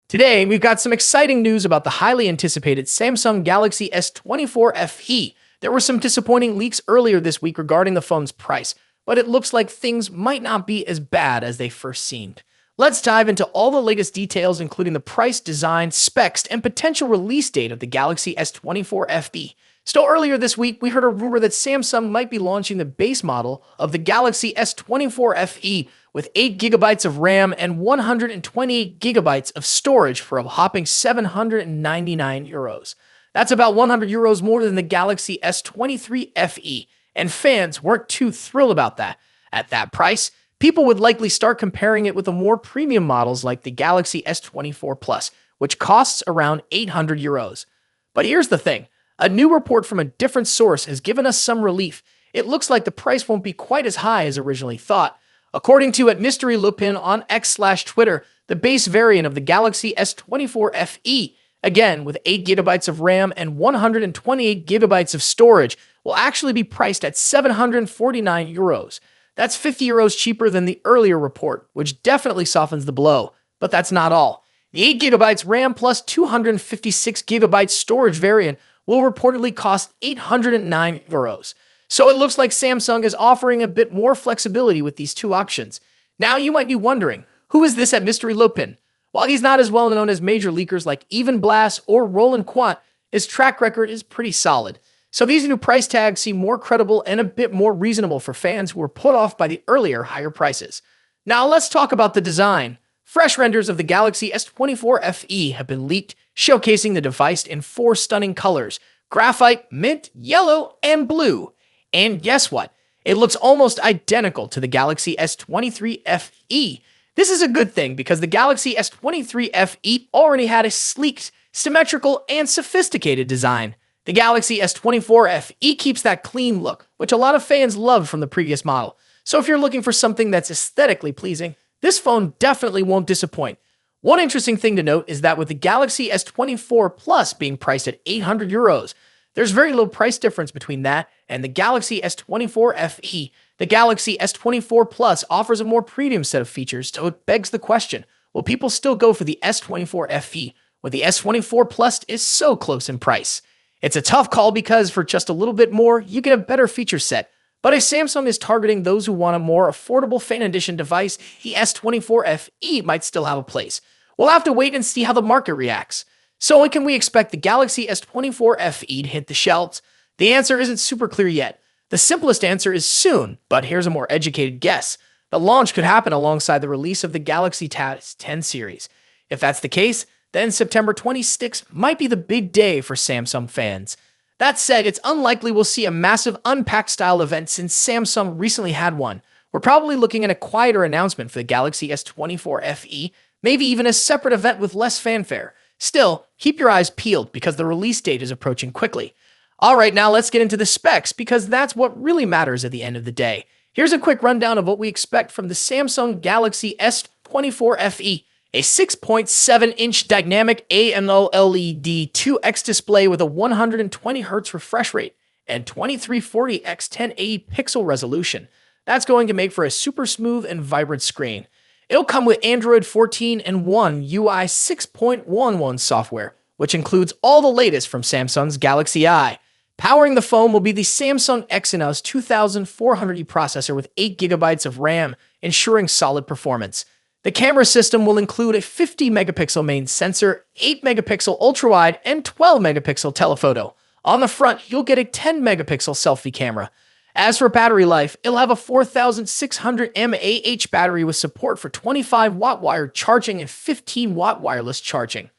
Today, we've got some exciting news about the highly anticipated Samsung Galaxy S24 FE. There were some disappointing leaks earlier this week regarding the phone's price, but it looks like things might not be as bad as they first seemed. Let's dive into all the latest details, including the price, design, specs, and potential release date of the Galaxy S24 FE. Still earlier this week, we heard a rumor that Samsung might be launching the base model of the Galaxy S24 FE with 8GB of RAM and 128GB of storage for a whopping €799. That's about €100 more than the Galaxy S23 FE, and fans weren't too thrilled about that. At that price, people would likely start comparing it with the more premium models like the Galaxy S24 Plus, which costs around €800. But here's the thing. A new report from a different source has given us some relief. It looks like the price won't be quite as high as originally thought. According to Mystery Lupin on X/Twitter, the base variant of the Galaxy S24 FE, again with 8GB of RAM and 128GB of storage, will actually be priced at €749. That's €50 cheaper than the earlier report, which definitely softens the blow. But that's not all. The 8GB RAM plus 256GB storage variant will reportedly cost €809. So it looks like Samsung is offering a bit more flexibility with these two options. Now you might be wondering, who is this at Mystery Lupin? While he's not as well known as major leakers like Even Blast or Roland Quant, his track record is pretty solid. So these new price tags seem more credible and a bit more reasonable for fans who were put off by the earlier higher prices. Now let's talk about the design. Fresh renders of the Galaxy S24 FE have been leaked, showcasing the device in 4 stunning colors: graphite, mint, yellow, and blue. And guess what? It looks almost identical to the Galaxy S23 FE. This is a good thing because the Galaxy S23 FE already had a sleek, symmetrical, and sophisticated design. The Galaxy S24 FE keeps that clean look, which a lot of fans loved from the previous model. So if you're looking for something that's aesthetically pleasing, this phone definitely won't disappoint. One interesting thing to note is that with the Galaxy S24 Plus being priced at €800, there's very little price difference between that and the Galaxy S24 FE. The Galaxy S24 Plus offers a more premium set of features, so it begs the question, will people still go for the S24 FE when the S24 Plus is so close in price? It's a tough call because for just a little bit more, you get a better feature set. But if Samsung is targeting those who want a more affordable fan edition device, the S24 FE might still have a place. We'll have to wait and see how the market reacts. So when can we expect the Galaxy S24 FE to hit the shelves? The answer isn't super clear yet. The simplest answer is soon, but here's a more educated guess. The launch could happen alongside the release of the Galaxy Tab 10 series. If that's the case, then September 26th might be the big day for Samsung fans. That said, it's unlikely we'll see a massive Unpacked style event since Samsung recently had one. We're probably looking at a quieter announcement for the Galaxy S24 FE, maybe even a separate event with less fanfare. Still, keep your eyes peeled because the release date is approaching quickly. Alright, now let's get into the specs because that's what really matters at the end of the day. Here's a quick rundown of what we expect from the Samsung Galaxy S24 FE. A 6.7-inch dynamic AMOLED 2X display with a 120Hz refresh rate and 2340x1080 pixel resolution. That's going to make for a super smooth and vibrant screen. It'll come with Android 14 and 1 UI 6.11 software, which includes all the latest from Samsung's Galaxy I. Powering the phone will be the Samsung Exynos 2400E processor with 8GB of RAM, ensuring solid performance. The camera system will include a 50-megapixel main sensor, 8-megapixel ultra-wide, and 12-megapixel telephoto. On the front, you'll get a 10-megapixel selfie camera. As for battery life, it'll have a 4600 mAh battery with support for 25-watt wired charging and 15-watt wireless charging.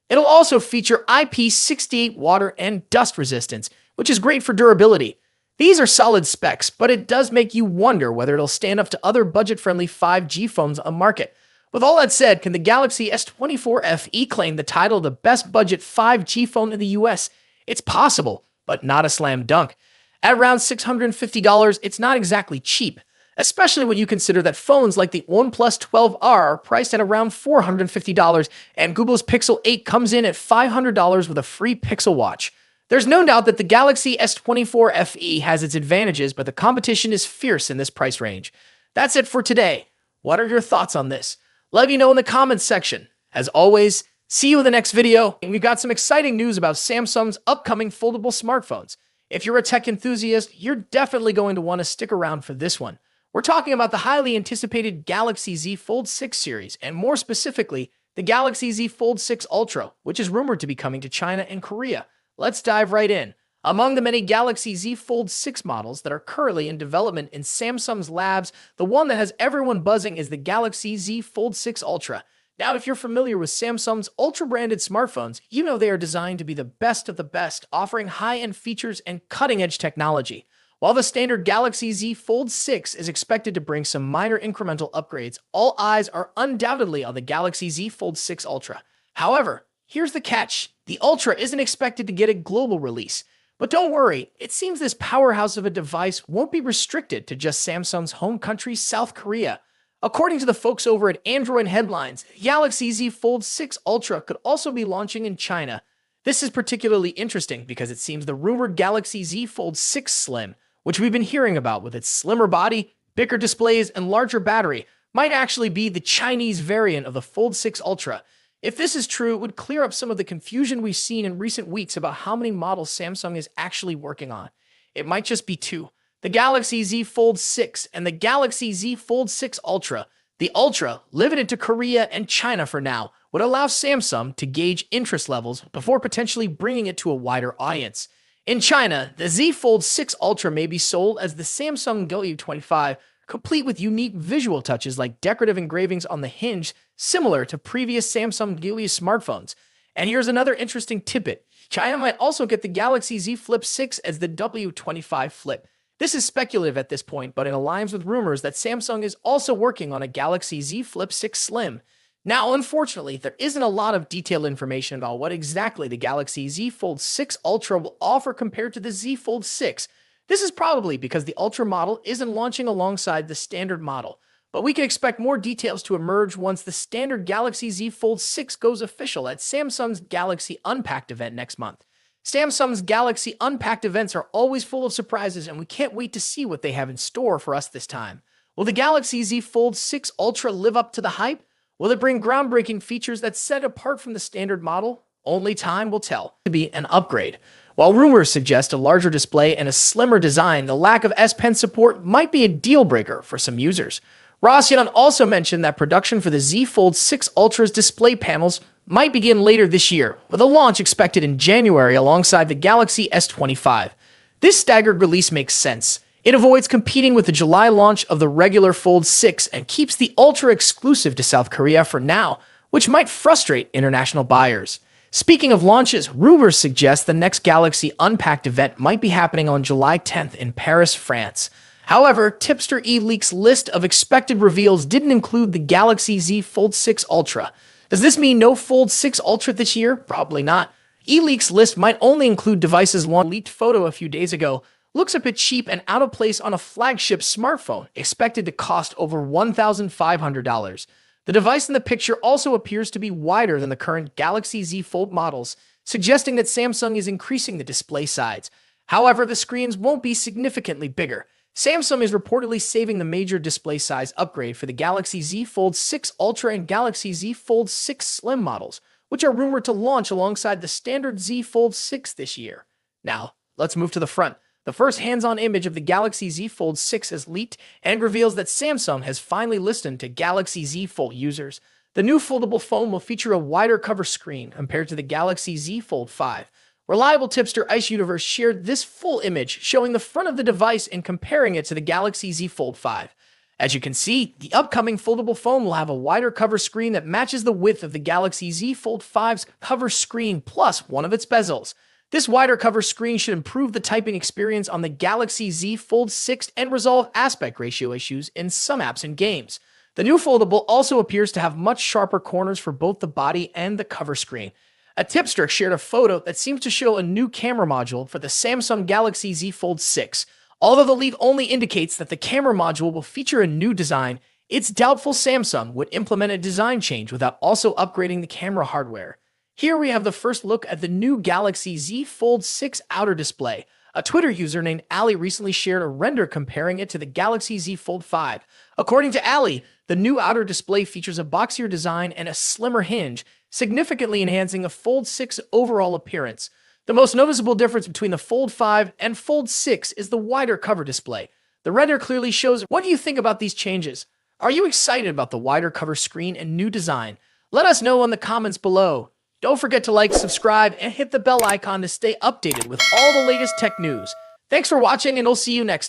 It'll also feature IP68 water and dust resistance, which is great for durability. These are solid specs, but it does make you wonder whether it'll stand up to other budget-friendly 5G phones on the market. With all that said, can the Galaxy S24 FE claim the title of the best budget 5G phone in the US? It's possible, but not a slam dunk. At around $650, it's not exactly cheap, especially when you consider that phones like the OnePlus 12R are priced at around $450, and Google's Pixel 8 comes in at $500 with a free Pixel Watch. There's no doubt that the Galaxy S24 FE has its advantages, but the competition is fierce in this price range. That's it for today. What are your thoughts on this? Let me know in the comments section. As always, see you in the next video. And we've got some exciting news about Samsung's upcoming foldable smartphones. If you're a tech enthusiast, you're definitely going to want to stick around for this one. We're talking about the highly anticipated Galaxy Z Fold 6 series, and more specifically, the Galaxy Z Fold 6 Ultra, which is rumored to be coming to China and Korea. Let's dive right in. Among the many Galaxy Z Fold 6 models that are currently in development in Samsung's labs, the one that has everyone buzzing is the Galaxy Z Fold 6 Ultra. Now, if you're familiar with Samsung's Ultra-branded smartphones, you know they are designed to be the best of the best, offering high-end features and cutting-edge technology. While the standard Galaxy Z Fold 6 is expected to bring some minor incremental upgrades, all eyes are undoubtedly on the Galaxy Z Fold 6 Ultra. However, here's the catch. The Ultra isn't expected to get a global release. But don't worry, it seems this powerhouse of a device won't be restricted to just Samsung's home country, South Korea. According to the folks over at Android Headlines, Galaxy Z Fold 6 Ultra could also be launching in China. This is particularly interesting because it seems the rumored Galaxy Z Fold 6 Slim, which we've been hearing about with its slimmer body, bigger displays, and larger battery, might actually be the Chinese variant of the Fold 6 Ultra. If this is true, it would clear up some of the confusion we've seen in recent weeks about how many models Samsung is actually working on. It might just be two. The Galaxy Z Fold 6 and the Galaxy Z Fold 6 Ultra. The Ultra, limited to Korea and China for now, would allow Samsung to gauge interest levels before potentially bringing it to a wider audience. In China, the Z Fold 6 Ultra may be sold as the Samsung W25, complete with unique visual touches like decorative engravings on the hinge, similar to previous Samsung Galaxy smartphones. And here's another interesting tidbit. China might also get the Galaxy Z Flip 6 as the W25 Flip. This is speculative at this point, but it aligns with rumors that Samsung is also working on a Galaxy Z Flip 6 Slim. Now, unfortunately, there isn't a lot of detailed information about what exactly the Galaxy Z Fold 6 Ultra will offer compared to the Z Fold 6. This is probably because the Ultra model isn't launching alongside the standard model, but we can expect more details to emerge once the standard Galaxy Z Fold 6 goes official at Samsung's Galaxy Unpacked event next month. Samsung's Galaxy Unpacked events are always full of surprises, and we can't wait to see what they have in store for us this time. Will the Galaxy Z Fold 6 Ultra live up to the hype? Will it bring groundbreaking features that set it apart from the standard model? Only time will tell. To be an upgrade. While rumors suggest a larger display and a slimmer design, the lack of S Pen support might be a deal breaker for some users. Ross Young also mentioned that production for the Z Fold 6 Ultra's display panels might begin later this year, with a launch expected in January alongside the Galaxy S25. This staggered release makes sense. It avoids competing with the July launch of the regular Fold 6 and keeps the Ultra exclusive to South Korea for now, which might frustrate international buyers. Speaking of launches, rumors suggest the next Galaxy Unpacked event might be happening on July 10th in Paris, France. However, Tipster eLeaks' list of expected reveals didn't include the Galaxy Z Fold 6 Ultra. Does this mean no Fold 6 Ultra this year? Probably not. eLeaks' list might only include devices launched. A leaked photo a few days ago looks a bit cheap and out of place on a flagship smartphone, expected to cost over $1,500. The device in the picture also appears to be wider than the current Galaxy Z Fold models, suggesting that Samsung is increasing the display size. However, the screens won't be significantly bigger. Samsung is reportedly saving the major display size upgrade for the Galaxy Z Fold 6 Ultra and Galaxy Z Fold 6 Slim models, which are rumored to launch alongside the standard Z Fold 6 this year. Now, let's move to the front. The first hands-on image of the Galaxy Z Fold 6 is leaked and reveals that Samsung has finally listened to Galaxy Z Fold users. The new foldable phone will feature a wider cover screen compared to the Galaxy Z Fold 5. Reliable tipster Ice Universe shared this full image showing the front of the device and comparing it to the Galaxy Z Fold 5. As you can see, the upcoming foldable phone will have a wider cover screen that matches the width of the Galaxy Z Fold 5's cover screen plus one of its bezels. This wider cover screen should improve the typing experience on the Galaxy Z Fold 6 and resolve aspect ratio issues in some apps and games. The new foldable also appears to have much sharper corners for both the body and the cover screen. A tipster shared a photo that seems to show a new camera module for the Samsung Galaxy Z Fold 6. Although the leak only indicates that the camera module will feature a new design, it's doubtful Samsung would implement a design change without also upgrading the camera hardware. Here we have the first look at the new Galaxy Z Fold 6 outer display. A Twitter user named Ali recently shared a render comparing it to the Galaxy Z Fold 5. According to Ali, The new outer display features a boxier design and a slimmer hinge, significantly enhancing a Fold 6 overall appearance. The most noticeable difference between the Fold 5 and Fold 6 is the wider cover display. The render clearly shows. What do you think about these changes? Are you excited about the wider cover screen and new design? Let us know in the comments below. Don't forget to like, subscribe, and hit the bell icon to stay updated with all the latest tech news. Thanks for watching, and I'll see you next time.